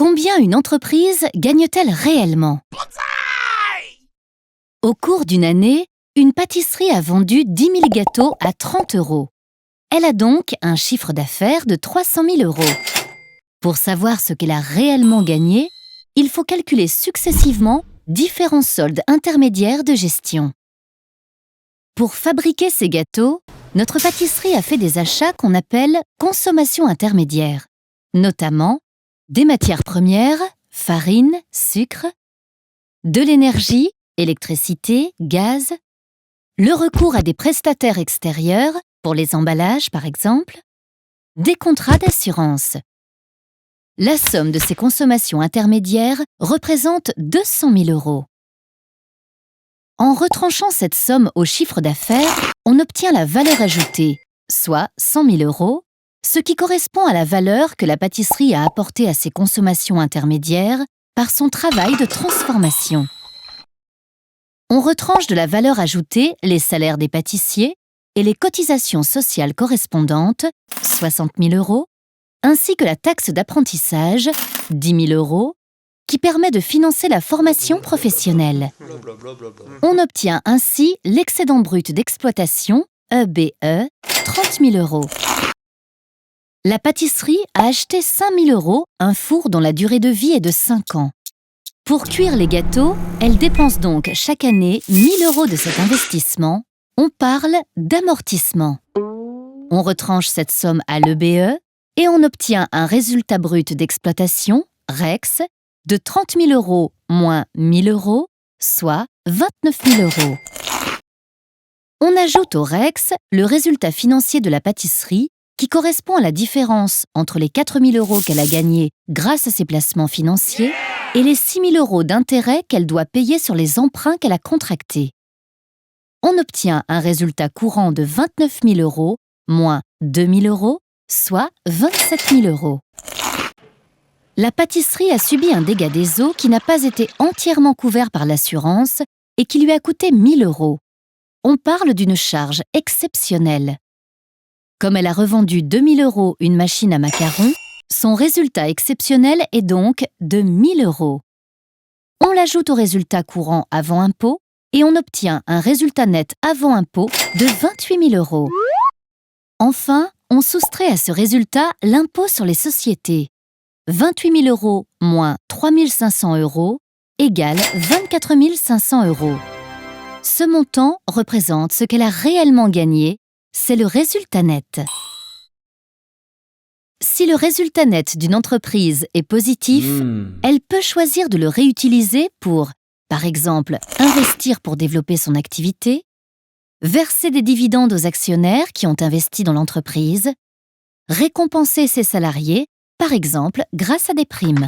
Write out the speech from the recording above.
Combien une entreprise gagne-t-elle réellement? Au cours d'une année, une pâtisserie a vendu 10 000 gâteaux à 30 €. Elle a donc un chiffre d'affaires de 300 000 €. Pour savoir ce qu'elle a réellement gagné, il faut calculer successivement différents soldes intermédiaires de gestion. Pour fabriquer ces gâteaux, notre pâtisserie a fait des achats qu'on appelle consommation intermédiaire, notamment des matières premières, farine, sucre, de l'énergie, électricité, gaz, le recours à des prestataires extérieurs, pour les emballages par exemple, des contrats d'assurance. La somme de ces consommations intermédiaires représente 200 000 €. En retranchant cette somme au chiffre d'affaires, on obtient la valeur ajoutée, soit 100 000 €, ce qui correspond à la valeur que la pâtisserie a apportée à ses consommations intermédiaires par son travail de transformation. On retranche de la valeur ajoutée les salaires des pâtissiers et les cotisations sociales correspondantes, 60 000 €, ainsi que la taxe d'apprentissage, 10 000 €, qui permet de financer la formation professionnelle. On obtient ainsi l'excédent brut d'exploitation, EBE, 30 000 €. La pâtisserie a acheté 5 000 € un four dont la durée de vie est de 5 ans. Pour cuire les gâteaux, elle dépense donc chaque année 1 000 € de cet investissement. On parle d'amortissement. On retranche cette somme à l'EBE et on obtient un résultat brut d'exploitation, REX, de 30 000 € moins 1 000 €, soit 29 000 €. On ajoute au REX le résultat financier de la pâtisserie qui correspond à la différence entre les 4 000 € qu'elle a gagnés grâce à ses placements financiers et les 6 000 € d'intérêts qu'elle doit payer sur les emprunts qu'elle a contractés. On obtient un résultat courant de 29 000 € moins 2 000 €, soit 27 000 €. La pâtisserie a subi un dégât des eaux qui n'a pas été entièrement couvert par l'assurance et qui lui a coûté 1 000 €. On parle d'une charge exceptionnelle. Comme elle a revendu 2 000 € une machine à macarons, son résultat exceptionnel est donc de 1 000 €. On l'ajoute au résultat courant avant impôt et on obtient un résultat net avant impôt de 28 000 €. Enfin, on soustrait à ce résultat l'impôt sur les sociétés. 28 000 € moins 3 500 € égale 24 500 €. Ce montant représente ce qu'elle a réellement gagné, c'est le résultat net. Si le résultat net d'une entreprise est positif, elle peut choisir de le réutiliser pour, par exemple, investir pour développer son activité, verser des dividendes aux actionnaires qui ont investi dans l'entreprise, récompenser ses salariés, par exemple grâce à des primes.